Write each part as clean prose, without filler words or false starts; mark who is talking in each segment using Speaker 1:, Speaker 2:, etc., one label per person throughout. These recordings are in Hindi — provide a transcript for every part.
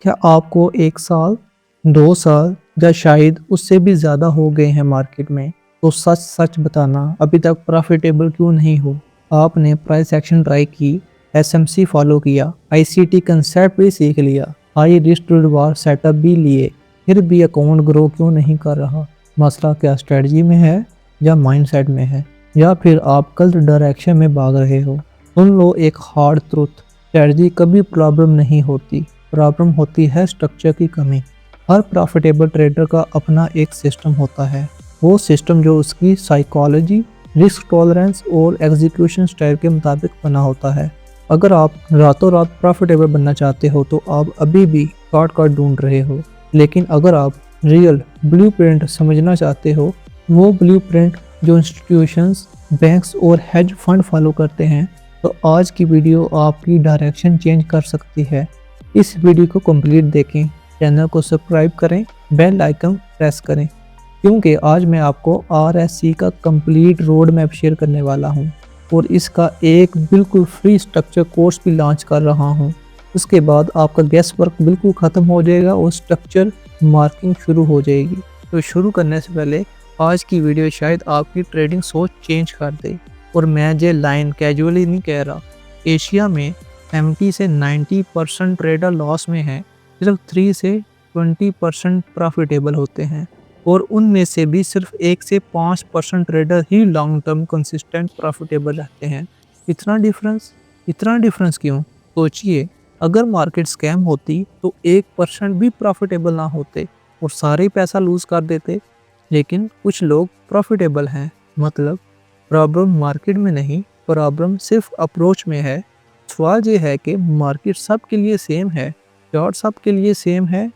Speaker 1: क्या आपको 1 साल, 2 साल या शायद उससे भी ज़्यादा हो गए हैं मार्केट में, तो सच-सच बताना अभी तक प्रॉफ़िटेबल क्यों नहीं हो? आपने प्राइस एक्शन ट्राई की, एसएमसी फॉलो किया, आईसीटी कंसेप्ट भी सीख लिया, high risk to reward setup भी लिए, फिर भी अकाउंट ग्रो क्यों नहीं कर रहा? मसला क्या स्ट्रेटजी में है या माइंडसेट में है या फिर आप गलत डायरेक्शन में भाग रहे हो? सुन लो एक हार्ड ट्रुथ, स्ट्रेटजी कभी प्रॉब्लम नहीं होती। प्रॉब्लम होती है स्ट्रक्चर की कमी। हर प्रॉफिटेबल ट्रेडर का अपना एक सिस्टम होता है, वो सिस्टम जो उसकी साइकोलॉजी, रिस्क टॉलरेंस और एग्जीक्यूशन स्टाइल के मुताबिक बना होता है। अगर आप रातों रात प्रॉफिटेबल बनना चाहते हो तो आप अभी भी शॉर्टकट ढूंढ रहे हो, लेकिन अगर आप रियल ब्लूप्रिंट समझना चाहते हो, वो ब्लूप्रिंट जो इंस्टीट्यूशंस, बैंक्स और हेज फंड फॉलो करते हैं, तो आज की वीडियो आपकी डायरेक्शन चेंज कर सकती है। इस वीडियो को कंप्लीट देखें, चैनल को सब्सक्राइब करें, बेल आइकन प्रेस करें, क्योंकि आज मैं आपको आरएससी का कंप्लीट रोड मैप शेयर करने वाला हूं और इसका एक बिल्कुल फ्री स्ट्रक्चर कोर्स भी लॉन्च कर रहा हूं। उसके बाद आपका गेस वर्क बिल्कुल ख़त्म हो जाएगा और स्ट्रक्चर मार्किंग शुरू हो जाएगी। तो शुरू करने से पहले आज की वीडियो शायद आपकी ट्रेडिंग सोच चेंज कर दे। और मैं ये लाइन कैजुअली नहीं कह रहा। एशिया में 70 से 90% ट्रेडर लॉस में है, सिर्फ 3 से 20% प्रॉफिटेबल होते हैं और उनमें से भी सिर्फ 1 से 5% ट्रेडर ही लॉन्ग टर्म कंसिस्टेंट प्रॉफिटेबल रहते हैं। इतना डिफरेंस क्यों? सोचिए, अगर मार्केट स्कैम होती तो 1% भी प्रॉफिटेबल ना होते और सारे पैसा लूज कर देते, लेकिन कुछ लोग प्रॉफिटेबल हैं। मतलब प्रॉब्लम मार्केट में नहीं, प्रॉब्लम सिर्फ अप्रोच में है। सवाल ये है कि मार्केट सब के लिए सेम है, चार्ट सब के लिए सेम है,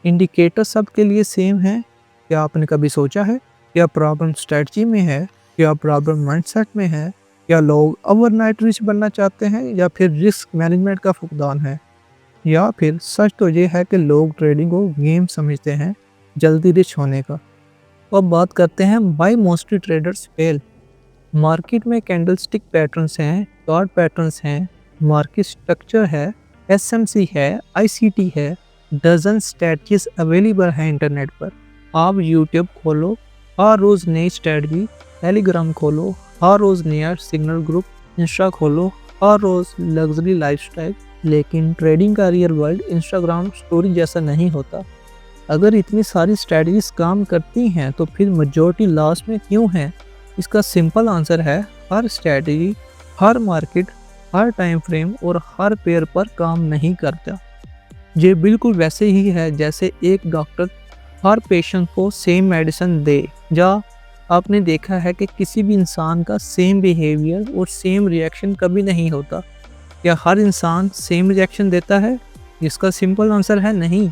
Speaker 1: इंडिकेटर सब के लिए सेम है। क्या आपने कभी सोचा है क्या प्रॉब्लम स्ट्रेटजी में है, क्या प्रॉब्लम माइंडसेट में है, क्या लोग ओवरनाइट रिच बनना चाहते हैं या फिर रिस्क मैनेजमेंट का फुकदान है, या फिर सच तो ये है कि लोग ट्रेडिंग को गेम समझते हैं, जल्दी रिच होने का। अब बात करते हैं why mostly traders fail. Market में कैंडलस्टिक पैटर्न्स हैं, चार्ट पैटर्न्स हैं, मार्केट स्ट्रक्चर है, एसएमसी है, आईसीटी है, डजन स्ट्रेटजीज अवेलेबल है इंटरनेट पर। आप यूट्यूब खोलो, हर रोज़ नई स्ट्रेटजी, टेलीग्राम खोलो, हर रोज़ नया सिग्नल ग्रुप, इंस्टा खोलो, हर रोज़ लग्जरी लाइफस्टाइल। लेकिन ट्रेडिंग का रियल वर्ल्ड इंस्टाग्राम स्टोरी जैसा नहीं होता। अगर इतनी सारी स्ट्रेटजीज काम करती हैं तो फिर मेजॉरिटी लॉस में क्यों है? इसका सिंपल आंसर है, हर स्ट्रेटजी, हर मार्केट, हर टाइम फ्रेम और हर पेयर पर काम नहीं करता। ये बिल्कुल वैसे ही है जैसे एक डॉक्टर हर पेशेंट को सेम मेडिसिन दे, या आपने देखा है कि किसी भी इंसान का सेम बिहेवियर और सेम रिएक्शन कभी नहीं होता। क्या हर इंसान सेम रिएक्शन देता है? इसका सिंपल आंसर है नहीं।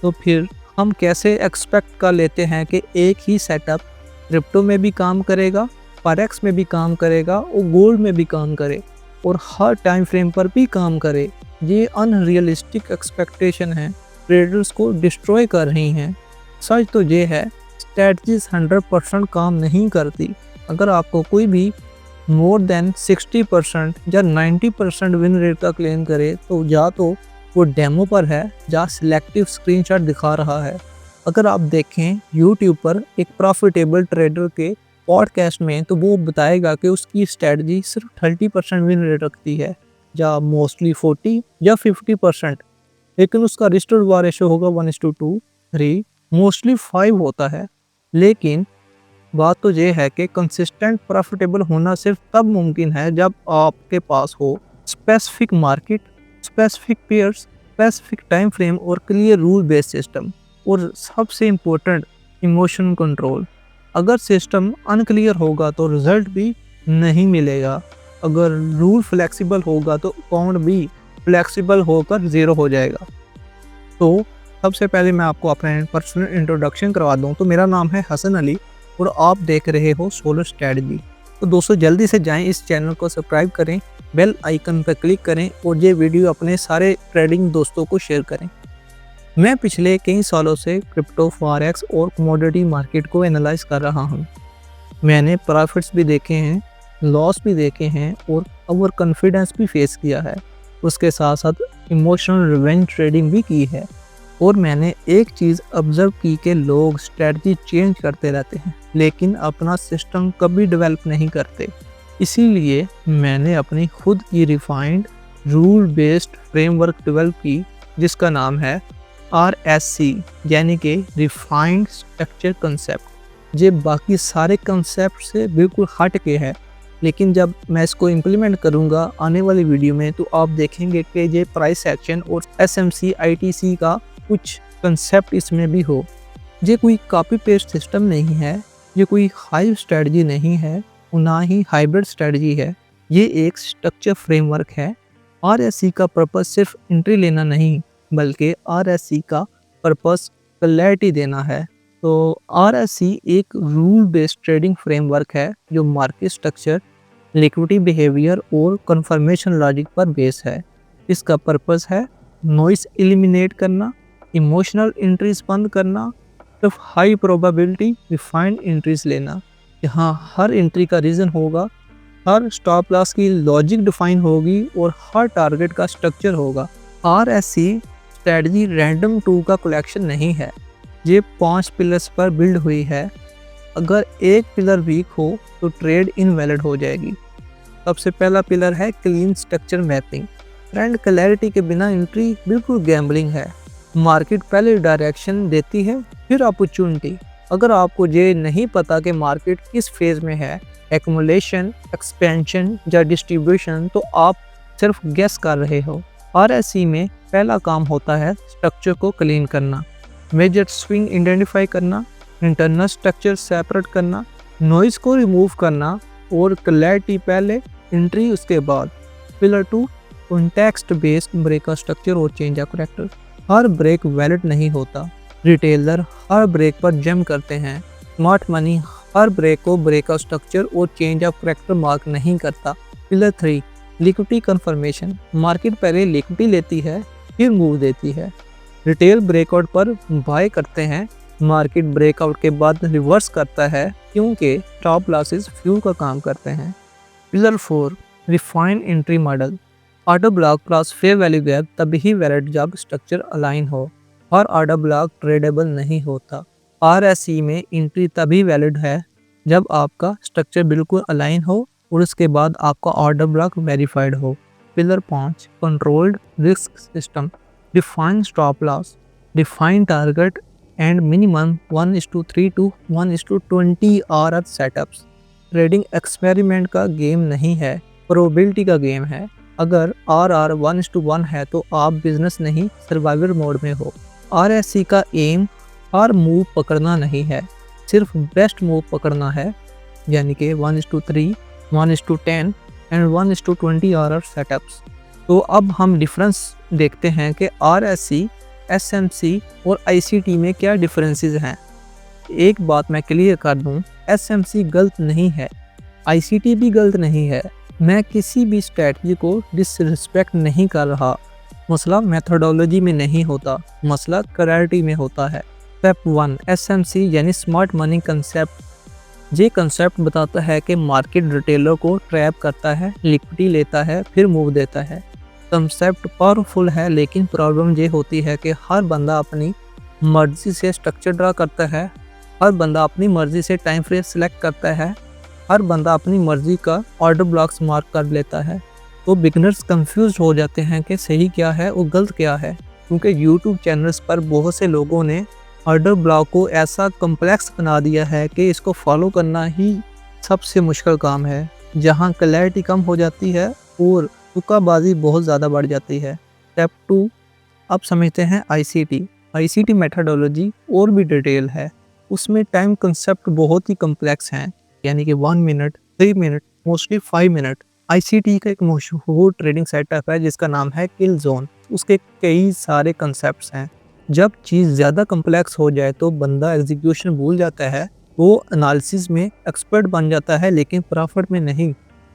Speaker 1: तो फिर हम कैसे एक्सपेक्ट कर लेते हैं कि एक ही सेटअप क्रिप्टो में भी काम करेगा, फॉरेक्स में भी काम करेगा और गोल्ड में भी काम करे और हर टाइम फ्रेम पर भी काम करे? ये अनरियलिस्टिक एक्सपेक्टेशन है, ट्रेडर्स को डिस्ट्रॉय कर रही हैं। सच तो ये है, स्ट्रेटजीज 100% काम नहीं करती। अगर आपको कोई भी मोर देन 60% या 90% विन रेट का क्लेम करे तो या तो वो डेमो पर है या सिलेक्टिव स्क्रीनशॉट दिखा रहा है। अगर आप देखें यूट्यूब पर एक प्रॉफिटेबल ट्रेडर के पॉडकास्ट में, तो वो बताएगा कि उसकी स्ट्रेटजी सिर्फ 30% विन रेट रखती है या मोस्टली 40 या 50%, लेकिन उसका रिस्क टू रिवार्ड रेशियो होगा 1:2, 3, मोस्टली 5 होता है। लेकिन बात तो ये है कि कंसिस्टेंट प्रॉफिटेबल होना सिर्फ तब मुमकिन है जब आपके पास हो specific market, specific pairs, specific time frame और क्लियर रूल बेस्ड सिस्टम, और सबसे इम्पोर्टेंट इमोशन कंट्रोल। अगर सिस्टम अनक्लियर होगा तो रिजल्ट भी नहीं मिलेगा। अगर रूल फ्लेक्सिबल होगा तो अकाउंट भी फ्लेक्सिबल होकर ज़ीरो हो जाएगा। तो सबसे पहले मैं आपको अपना पर्सनल इंट्रोडक्शन करवा दूं, तो मेरा नाम है हसन अली और आप देख रहे हो सोलर स्ट्रेटजी। तो दोस्तों जल्दी से जाएं, इस चैनल को सब्सक्राइब करें, बेल आइकन पर क्लिक करें और ये वीडियो अपने सारे ट्रेडिंग दोस्तों को शेयर करें। मैं पिछले कई सालों से क्रिप्टो, फॉरेक्स और कमोडिटी मार्केट को एनालाइज कर रहा हूं। मैंने प्रॉफिट्स भी देखे हैं, लॉस भी देखे हैं और ओवर कॉन्फिडेंस भी फेस किया है। उसके साथ साथ इमोशनल रिवेंज ट्रेडिंग भी की है। और मैंने एक चीज़ ऑब्जर्व की कि लोग स्ट्रेटजी चेंज करते रहते हैं लेकिन अपना सिस्टम कभी डेवलप नहीं करते। इसीलिए मैंने अपनी खुद की refined rule based framework develop की जिसका नाम है RSC, यानी कि रिफाइंड स्ट्रक्चर कंसेप्ट। ये बाकी सारे कंसेप्ट से बिल्कुल हट के है, लेकिन जब मैं इसको इम्प्लीमेंट करूँगा आने वाली वीडियो में तो आप देखेंगे कि ये प्राइस एक्शन और SMC ITC का कुछ कंसेप्ट इसमें भी हो। ये कोई कॉपी पेस्ट सिस्टम नहीं है, ये कोई हाइव स्ट्रेटजी नहीं है, ना ही हाइब्रिड स्ट्रेटजी है। ये एक स्ट्रक्चर फ्रेमवर्क है। RSC का पर्पस सिर्फ एंट्री लेना नहीं, बल्कि RSC का पर्पस क्लैरिटी देना है। तो RSC एक रूल बेस्ड ट्रेडिंग फ्रेमवर्क है जो मार्केट स्ट्रक्चर, लिक्विडिटी बिहेवियर और कन्फर्मेशन लॉजिक पर बेस है। इसका पर्पस है नॉइस एलिमिनेट करना, इमोशनल एंट्रीज बंद करना, सिर्फ हाई प्रोबेबिलिटी रिफाइंड एंट्रीज लेना। यहाँ हर एंट्री का रीज़न होगा, हर स्टॉप लॉस की लॉजिक डिफाइन होगी और हर टारगेट का स्ट्रक्चर होगा। RSC स्ट्रेटजी रैंडम टू का कलेक्शन नहीं है, ये 5 पिलर्स पर बिल्ड हुई है। अगर एक पिलर वीक हो तो ट्रेड इनवैलिड हो जाएगी। सबसे पहला पिलर है clean structure mapping. Trend clarity के बिना एंट्री बिल्कुल गैम्बलिंग है। मार्केट पहले डायरेक्शन देती है फिर अपॉर्चुनिटी। अगर आपको ये नहीं पता कि मार्केट किस फेज में है, एक्युमुलेशन, एक्सपेंशन या डिस्ट्रीब्यूशन, तो आप सिर्फ गेस कर रहे हो। RSC में पहला काम होता है स्ट्रक्चर को क्लीन करना, मेजर स्विंग आइडेंटिफाई करना, इंटरनल स्ट्रक्चर सेपरेट करना, नॉइज को रिमूव करना और क्लैरिटी पहले, एंट्री उसके बाद। Pillar 2 context based break structure और चेंज ऑफ करैक्टर। हर ब्रेक वैलिड नहीं होता। रिटेलर हर ब्रेक पर जम करते हैं। स्मार्ट मनी हर ब्रेक को ब्रेक स्ट्रक्चर और चेंज ऑफ करैक्टर मार्क नहीं करता। Pillar 3 liquidity confirmation. मार्केट पहले लिक्विडिटी लेती है फिर मूव देती है। रिटेल ब्रेकआउट पर बाय करते हैं, मार्केट ब्रेकआउट के बाद रिवर्स करता है क्योंकि स्टॉप लॉसेस फ्यूल का काम करते हैं। Pillar 4 refined entry model. Order block plus fair value gap तभी वैलिड जब स्ट्रक्चर अलाइन हो। हर ऑर्डर ब्लॉक ट्रेडेबल नहीं होता। RSC में एंट्री तभी वैलिड है जब आपका स्ट्रक्चर बिल्कुल अलाइन हो और उसके बाद आपका ऑर्डर ब्लॉक वेरीफाइड हो। Pillar 5 controlled risk system. Define stop loss, define target and minimum 1:3 to 1:20 RR setups. Trading experiment का गेम नहीं है, प्रोबेबिलिटी का गेम है। अगर RR 1:1 है तो आप बिजनेस नहीं सर्वाइवल मोड में हो। RSC का एम हर मूव पकड़ना नहीं है, सिर्फ बेस्ट मूव पकड़ना है, यानी कि 1:3, 1:10 एंड 1:20 RR सेटअप्स। तो अब हम डिफरेंस देखते हैं कि RSC, SMC और ICT में क्या डिफरेंसेस हैं। एक बात मैं क्लियर कर दूं, SMC गलत नहीं है, ICT भी गलत नहीं है। मैं किसी भी स्ट्रेटजी को डिसरिस्पेक्ट नहीं कर रहा। मसला मेथोडोलॉजी में नहीं होता, मसला क्लैरिटी में होता है। स्टेप 1 SMC यानी स्मार्ट मनी कंसेप्ट। ये कंसेप्ट बताता है कि मार्केट रिटेलर को ट्रैप करता है, लिक्विडिटी लेता है फिर मूव देता है। कंसेप्ट पावरफुल है, लेकिन प्रॉब्लम ये होती है कि हर बंदा अपनी मर्जी से स्ट्रक्चर ड्रा करता है, हर बंदा अपनी मर्जी से टाइम फ्रेम सेलेक्ट करता है, हर बंदा अपनी मर्जी का ऑर्डर ब्लॉक्स मार्क कर लेता है। तो बिगनर्स कंफ्यूज हो जाते हैं कि सही क्या है और गलत क्या है, क्योंकि यूट्यूब चैनल्स पर बहुत से लोगों ने ऑर्डर ब्लॉक को ऐसा कम्प्लेक्स बना दिया है कि इसको फॉलो करना ही सबसे मुश्किल काम है, जहां क्लैरिटी कम हो जाती है और तुक्काबाजी बहुत ज़्यादा बढ़ जाती है। स्टेप 2 अब समझते हैं ICT मेथडोलॉजी और भी डिटेल है। उसमें टाइम कंसेप्ट बहुत ही कम्प्लेक्स हैं, यानी कि 1 minute, 3 minute, mostly 5 minute. ICT का एक मशहूर ट्रेडिंग सेटअप है जिसका नाम है किल जोन। उसके कई सारे कंसेप्ट्स हैं। जब चीज़ ज़्यादा कम्प्लेक्स हो जाए तो बंदा एग्जीक्यूशन भूल जाता है, वो एनालिसिस में एक्सपर्ट बन जाता है लेकिन प्रॉफिट में नहीं।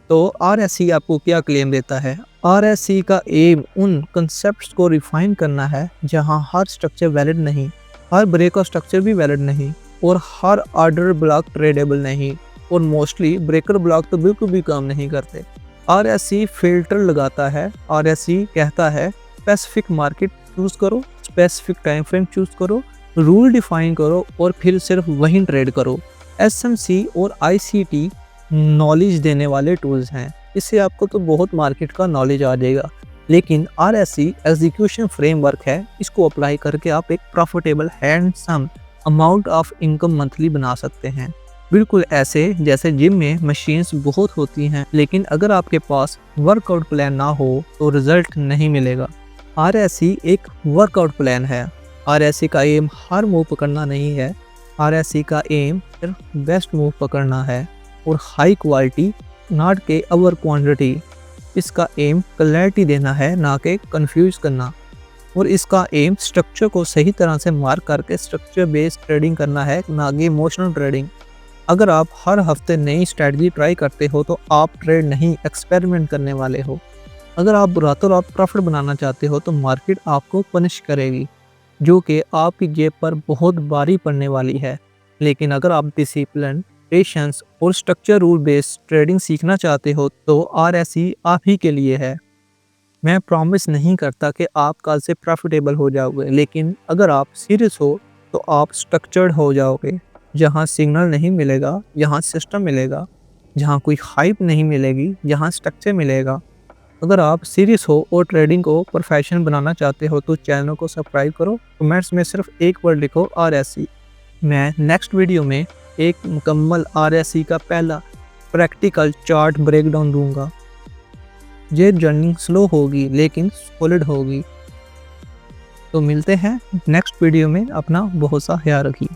Speaker 1: तो RSC आपको क्या क्लेम देता है? RSC का एम उन कंसेप्ट्स को रिफाइन करना है जहां हर स्ट्रक्चर वैलिड नहीं, हर ब्रेक और स्ट्रक्चर भी वैलिड नहीं और हर ऑर्डर ब्लॉक ट्रेडेबल नहीं, और मोस्टली ब्रेकर ब्लॉक तो बिल्कुल भी काम नहीं करते। RSC फिल्टर लगाता है। RSC कहता है स्पेसिफिक मार्केट चूज करो, स्पेसिफिक टाइम फ्रेम चूज करो, रूल डिफाइन करो और फिर सिर्फ वहीं ट्रेड करो। एसएमसी और आईसीटी नॉलेज देने वाले टूल्स हैं, इससे आपको तो बहुत मार्केट का नॉलेज आ जाएगा। लेकिन आरएससी एग्जीक्यूशन फ्रेमवर्क है, इसको अप्लाई करके आप एक profitable handsome amount of income monthly बना सकते हैं। बिल्कुल ऐसे जैसे जिम में मशीन्स बहुत होती हैं, लेकिन अगर आपके पास वर्कआउट प्लान ना हो तो रिजल्ट नहीं मिलेगा। आरएससी एक वर्कआउट प्लान है। आरएससी का एम हर मूव पकड़ना नहीं है, आरएससी का एम सिर्फ बेस्ट मूव पकड़ना है और हाई क्वालिटी, नॉट के ओवर क्वांटिटी। इसका एम क्लैरिटी देना है, ना कि कंफ्यूज करना। और इसका एम स्ट्रक्चर को सही तरह से मार्क करके स्ट्रक्चर बेस्ड ट्रेडिंग करना है, ना कि इमोशनल ट्रेडिंग। अगर आप हर हफ्ते नई स्ट्रेटजी ट्राई करते हो तो आप ट्रेड नहीं, एक्सपेरिमेंट करने वाले हो। अगर आप रातों रात प्रॉफिट बनाना चाहते हो तो मार्केट आपको पनिश करेगी, जो कि आपकी जेब पर बहुत भारी पड़ने वाली है। लेकिन अगर आप डिसिप्लिन, पेशेंस और स्ट्रक्चर रूल बेस्ड ट्रेडिंग सीखना चाहते हो तो आरएससी आप ही के लिए है। मैं प्रॉमिस नहीं करता कि आप कल से प्रॉफिटेबल हो जाओगे, लेकिन अगर आप सीरियस हो तो आप स्ट्रक्चर्ड हो जाओगे। जहाँ सिग्नल नहीं मिलेगा, यहाँ सिस्टम मिलेगा। जहाँ कोई हाइप नहीं मिलेगी, यहाँ स्ट्रक्चर मिलेगा। अगर आप सीरियस हो और ट्रेडिंग को प्रोफेशन बनाना चाहते हो तो चैनल को सब्सक्राइब करो। कमेंट्स में सिर्फ एक वर्ड लिखो, आरएससी। मैं नेक्स्ट वीडियो में एक मुकम्मल आरएससी का पहला प्रैक्टिकल चार्ट ब्रेकडाउन दूंगा। ये जर्नी स्लो होगी लेकिन सॉलिड होगी। तो मिलते हैं नेक्स्ट वीडियो में। अपना बहुत सा ख्याल रखिए।